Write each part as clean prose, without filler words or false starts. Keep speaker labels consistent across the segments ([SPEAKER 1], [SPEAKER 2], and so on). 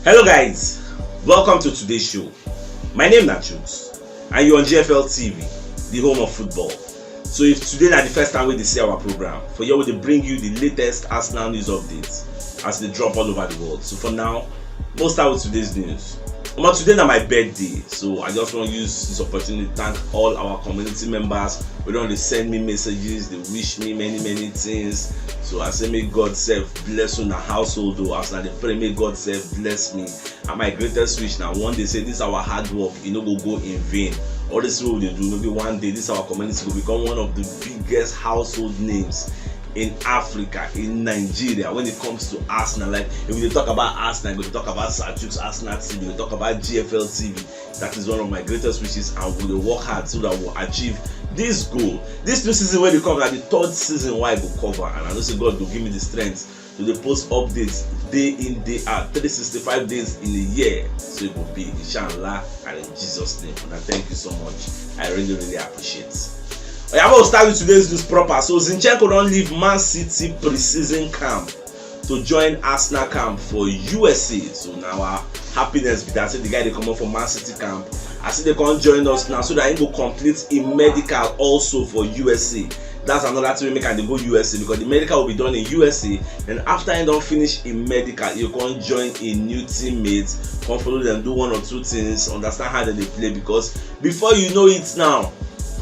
[SPEAKER 1] Hello guys, welcome to today's show. My name is CHUKS and you're on GFL TV, the home of football. So if today is the first time we see our program, for you we bring you the latest Arsenal news updates as they drop all over the world. So for now, we'll start with today's news. Today is my birthday, so I just want to use this opportunity to thank all our community members. They send me messages, they wish me many things. So I say, may God self bless you in the household. As I pray, may God self bless me. And my greatest wish now, one day say this is our hard work, go in vain. All this way they do, maybe one day this our community will become one of the biggest household names in Africa, in Nigeria, when it comes to Arsenal. Like if we talk about Arsenal, we talk about CHUKS Arsenal TV, we talk about GFL TV. That is one of my greatest wishes, and we will work hard so that we'll achieve this goal. This new season when they come, like the third season why I go cover, and I know say God will give me the strength to the post updates day in, day out, 365 days in a year. So it will be inshallah and in Jesus' name. And I thank you so much. I really appreciate it. I will start with today's news proper. So Zinchenko don't leave Man City preseason camp to join Arsenal camp for USA. So now our happiness be that the guy they come up from Man City camp. I see they can't join us now so that he go complete a medical also for USA. That's another thing we make and they go USA because the medical will be done in USA. And after he don't finish a medical, you can join a new teammate, come follow them, do one or two things, understand how they play, because before you know it now,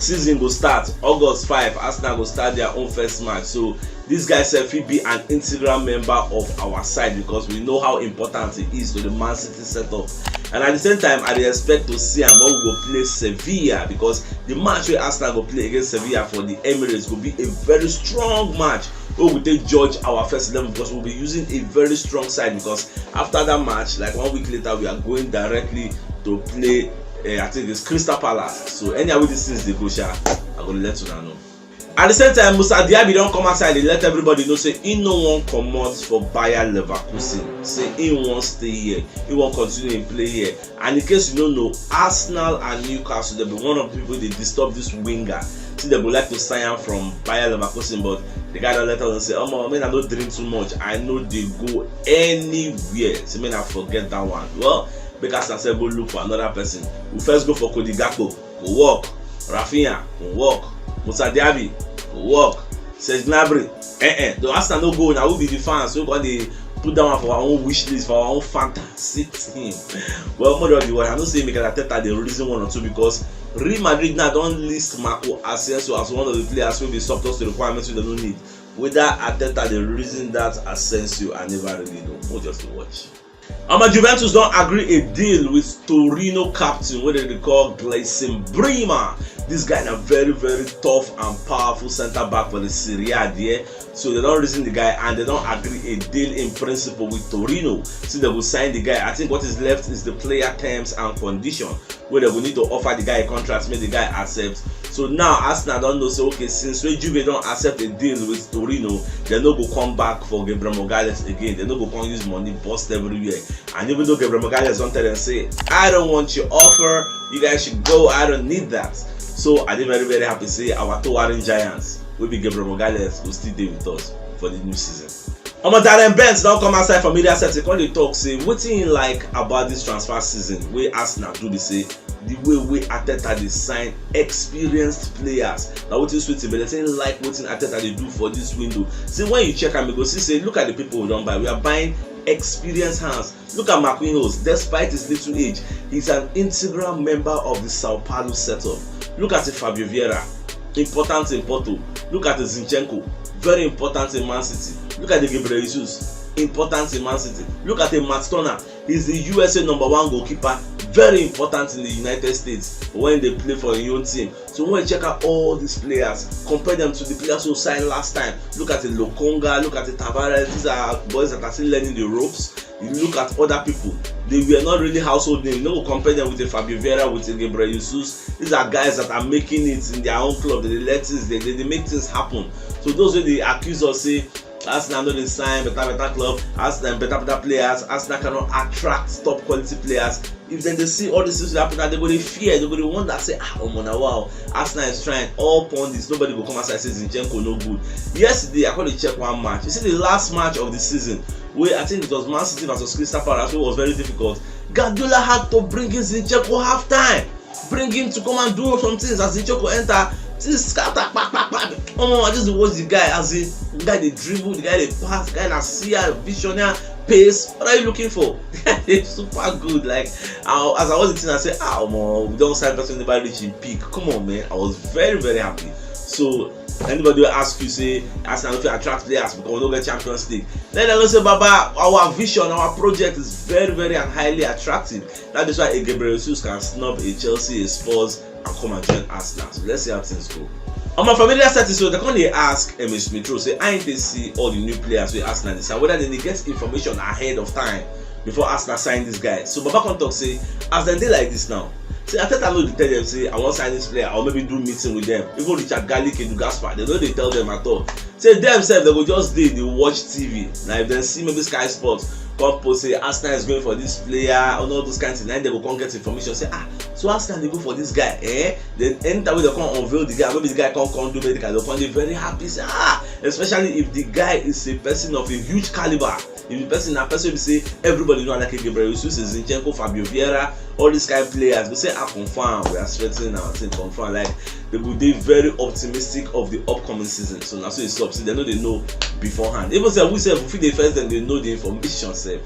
[SPEAKER 1] season go start August 5. Arsenal go start their own first match. So this guy said will be an integral member of our side because we know how important it is to the Man City setup. And at the same time, I expect to see him when we go play Sevilla, because the match where Arsenal go play against Sevilla for the Emirates will be a very strong match where we take judge our first 11, because we'll be using a very strong side, because after that match, like 1 week later, we are going directly to play I think it's Crystal Palace. So anyhow this things they go share, I'm gonna let you know. At the same time, Musa Diaby don't come outside, they let everybody know say he no one come out for Bayer Leverkusen. Say he won't stay here, he won't continue and play here. And in case you don't know, Arsenal and Newcastle, they'll be one of the people they disturb this winger. See, they would like to sign him from Bayer Leverkusen, but the guy don't let us and say, oh man, I don't drink too much. I know they go anywhere. So man, I forget that one. Well, because I said go look for another person. We first go for Cody Gakpo, go work. Rafinha, go work. Musa Diaby, go work. Serge Gnabry, the Arsenal no go. Now we be the fans. So we got the put down for our own wish list, for our own fantasy team. Well, more of the word, I don't say because Arteta the reason one or two, because Real Madrid now don't list Marco Asensio as one of the players who be surplus to requirements we don't need. Whether Arteta the reason that Asensio, I never really know. More just to watch. Juventus don't agree a deal with Torino captain, what they call Gleison Bremer. This guy is a very tough and powerful centre back for the Serie A there. So they don't reason the guy and they don't agree a deal in principle with Torino. So they will sign the guy. I think what is left is the player terms and condition, where they will need to offer the guy a contract, make the guy accept. So now Arsenal don't know, say okay, since when Juve don't accept a deal with Torino, they no go come back for Gabriel Magalhaes again. They no go come use money bust everywhere. And even though Gabriel Magalhaes don't tell them say, I don't want your offer, you guys should go, I don't need that. So I did very happy to say our towering giants will be Gabriel Magalhaes will still be with us for the new season. Darren Bent don't come outside for media set. They talk say what you like about this transfer season where Arsenal do they say the way Arteta they sign experienced players. Now what is sweet, but they say like what Arteta they do for this window. See when you check and go see say look at the people we don't buy. We are buying experienced hands. Look at Marquinhos, despite his little age, he's an integral member of the Sao Paulo setup. Look at the Fabio Vieira, important in Porto. Look at the Zinchenko, very important in Man City. Look at the Gabriel Jesus, important in Man City. Look at the Matt Turner, he's the USA #1 goalkeeper, very important in the United States when they play for your own team. So when you check out all these players, compare them to the players who signed last time. Look at the Lokonga, look at the Tavares. These are boys that are still learning the ropes. You look at other people, they were not really household names. You know, compare them with the Fabio Vieira, with the Gabriel Jesus. These are guys that are making it in their own club. They let things, they make things happen. So those who they accuse us say Arsenal no dey sign better club, Arsenal better players, Arsenal cannot attract top quality players. If then they see all these things happen, they go dey fear, they go dey wonder say wow, Arsenal is trying. All pundits, nobody will come outside and say Zinchenko no good. Yesterday I called to check one match. You see the last match of the season where I think it was Man City versus Crystal Palace, where it was very difficult. Guardiola had to bring in Zinchenko half time, bring him to come and do some things. As Zinchenko enter, this scatter, I just watch the guy as the guy they dribble, the guy they pass, the guy that see a visionary pace. What are you looking for? It's super good. Like as I was eating, I said, we don't sign person never reach in peak. Come on, man. I was very, very happy. So anybody will ask you, say, Arsenal if you attract players because we don't get Champions League. Then I will say, Baba, our vision, our project is very, very and highly attractive. That is why Gabriel Jesus can snub a Chelsea, a Spurs, and come and join Arsenal. So let's see how things go. On my familiar setting, so they can ask Ms. Mitro, say, I ain't they see all the new players with Arsenal decide whether they get information ahead of time before Arsenal sign this guy. So Baba can talk, say, as they like this now. Say, I think I know they tell them, say, I want to sign this player, or maybe do meeting with them. Even Richard Garlic and Gaspar, they know they tell them at all. Say, themselves, they go just they watch TV. Now, if they see maybe Sky Sports, come post, say, Arsenal is going for this player, or all those kinds of things, then they will come get information, say, so Arsenal they go for this guy, Then anytime they come unveil the guy, maybe the guy come do medical, they'll come be very happy, say, especially if the guy is a person of a huge caliber. If the person, will say, everybody know like Gabriel Jesus, Zinchenko, Fabio Vieira, all these kind of players, we say, confirm, we are strengthening our team, confirm. Like, they will be very optimistic of the upcoming season. So now, so it's up, so they know beforehand. Even say, we say, if they first, then they know the information, say.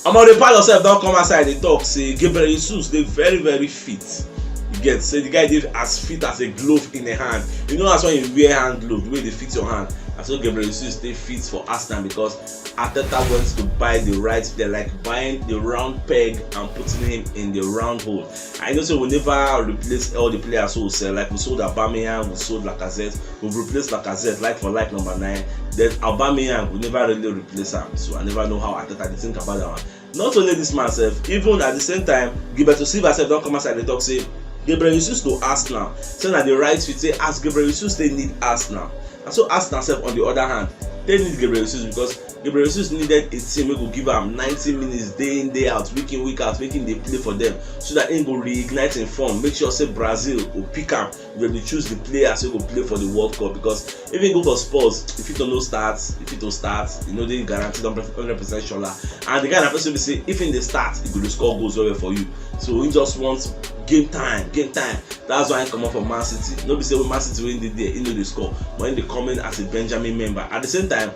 [SPEAKER 1] Among the part yourself, don't come outside, they talk, say, Gabriel Jesus, they very, very fit. You get, say, the guy did as fit as a glove in a hand. You know, that's when you wear hand glove, the way they fit your hand. And so Gabriel Jesus stay fit for Arsenal because Arteta wants to buy the right player, like buying the round peg and putting him in the round hole. I know so we never replace all the players who sell. Like we sold Aubameyang, we sold Lacazette, we've replaced Lacazette like for like number 9. Then Aubameyang, we never really replace him. So I never know how Arteta did think about that one. Not only this man self, even at the same time, Gilberto Silva self don't come outside the talk say Gabriel Jesus to Arsenal. Saying that the right fit say as Gabriel Jesus they need Arsenal. And so Arsenal self on the other hand, they need Gabriel Jesus because Gabriel Jesus needed a team who could give him 90 minutes day in, day out, week in, week out, making they play for them so that he go reignite in form. Make sure say Brazil will pick him when they choose the players who will play for the World Cup because if you go for Spurs, if you don't know starts, if you don't start, you know they guaranteed 100% sure. And the guy that person will say if in the start, he will score goals well for you. So he just wants game time. That's why I come up from Man City. Nobody say when Man City win the day, he know they score. But when they come in as a Benjamin member, at the same time,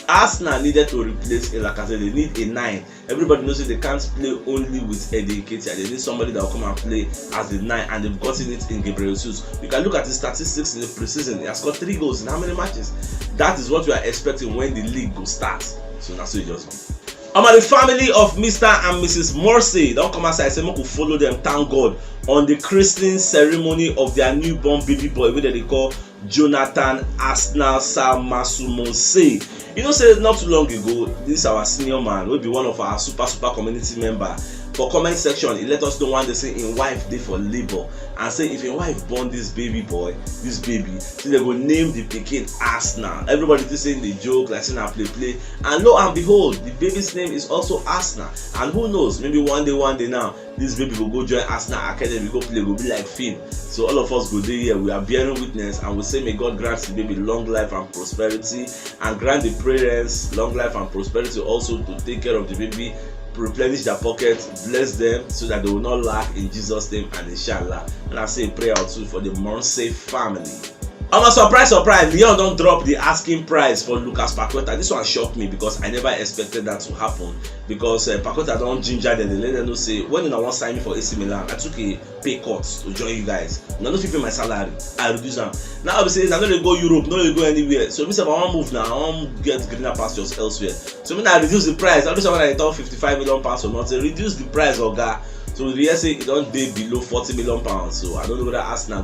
[SPEAKER 1] Arsenal needed to replace a Lacazette. They need a 9. Everybody knows that they can't play only with Eddie Nketiah. They need somebody that will come and play as the 9, and they've gotten it in Gabriel Jesus. You can look at his statistics in the preseason. He has scored 3 goals in how many matches? That is what we are expecting when the league will start. So that's what it just goes. The family of Mr. and Mrs. Morsey don't come outside. Say, we follow them, thank God, on the christening ceremony of their newborn baby boy, which they call Jonathan Arsenal Samasumonse. You know, say not too long ago, this is our senior man, will be one of our super community member. For comment section, he let us know one day say in wife dey for labor and say if your wife born this baby boy, this baby, so they go name the pikin Arsenal. Everybody just saying the joke, like saying play, and lo and behold, the baby's name is also Arsenal. And who knows, maybe one day now, this baby will go join Arsenal Academy, go play, go be like Finn. So all of us go there here, we are bearing witness, and we say may God grant the baby long life and prosperity, and grant the parents long life and prosperity also to take care of the baby, replenish their pocket, bless them so that they will not lack in Jesus' name and inshallah. And I say a prayer or two for the Morsey family. Surprise, Leon don't drop the asking price for Lucas Paqueta. This one shocked me because I never expected that to happen. Because Paqueta don't ginger them. They let them know say when you want to sign me for AC Milan, I took a pay cut to join you guys. Now don't pay my salary. I reduce them. Now obviously I know they go Europe, no they go anywhere. So if I want to move now, I want to get greener pastures elsewhere. So when I reduce the price, obviously when I talk 55 million pounds or not, reduce the price of that. So the real say it don't be below 40 million pounds. So I don't know whether Arsenal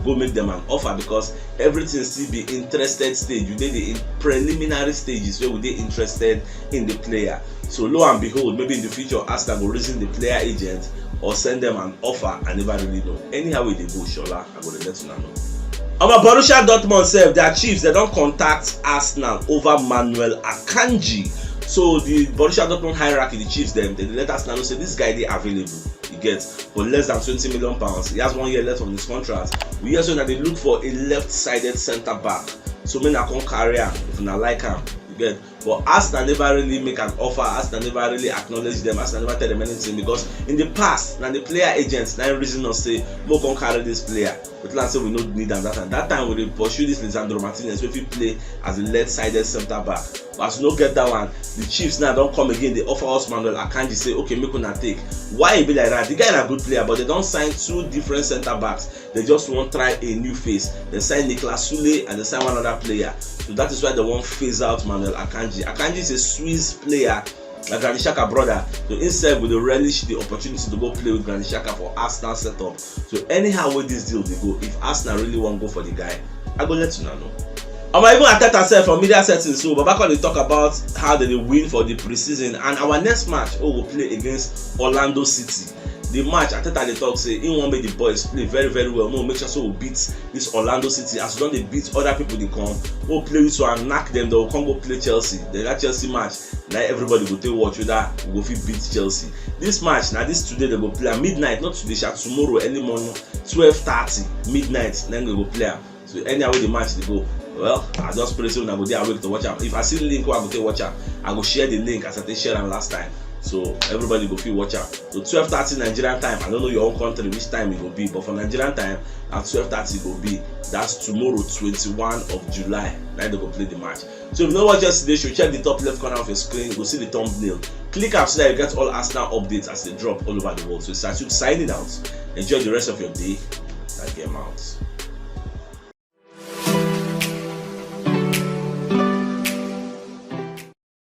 [SPEAKER 1] go make them an offer because everything still be interested stage. You did the preliminary stages where we dey interested in the player. So lo and behold, maybe in the future Arsenal will reason the player agent or send them an offer. I never really know. Anyhow way they go, Shola, I go to let you know. Borussia Dortmund self, their chiefs, they don't contact Arsenal over Manuel Akanji. So the Borussia Dortmund hierarchy, the chiefs, they let Arsenal know say this guy they available. He gets for less than 20 million pounds. He has 1 year left on his contract. We hear so that they look for a left-sided centre back. So men I can carry him if I like him. You get but Arsenal never really make an offer. Arsenal never really acknowledge them. Arsenal never tell them anything, because in the past, now the player agents now reason us say, "Mo can carry this player." But let's say we don't need them that time we pursue this Lisandro Martinez, if he play as a left-sided centre back. But as we don't get that one, the Chiefs now don't come again. They offer us Manuel Akanji, say, "Okay, make una take." Why it be like that? The guy is a good player, but they don't sign two different centre backs. They just want to try a new face. They sign Nicolas Sule and they sign one other player. So that is why they want to phase out Manuel Akanji. Akanji is a Swiss player, like Granit Xhaka brother. So instead, we will relish the opportunity to go play with Granit Xhaka for Arsenal setup. So anyhow with this deal they go, if Arsenal really want to go for the guy, I go let you know. I might even attach ourselves from media settings. So but back when they talk about how they win for the preseason, and our next match, we'll play against Orlando City. The match, Ateta they talk say, he won't make the boys play very, very well. No, make sure so we beat this Orlando City. As long as they beat other people, they come. We'll play with so and knock them. They will come go play Chelsea. Then that Chelsea match, now everybody will take watch whether we go fit beat Chelsea. This match, now this today they go play at midnight, not today, tomorrow, early morning, 12:30 midnight. Then they go play. So anyhow the match they go. Well, I just pray so I go there awake to watch out. If I see the link, I go take watch out. I go share the link as I take share them last time. So everybody go feel watch out. So 12:30 Nigerian time. I don't know your own country which time it will be, but for Nigerian time at 12:30 it will be. That's tomorrow, 21 of July. Now they go play the match. So if you know what yesterday show, check the top left corner of your screen. You will see the thumbnail. Click up so that you get all Arsenal updates as they drop all over the world. So it's CHUKS signing out. Enjoy the rest of your day. And game out.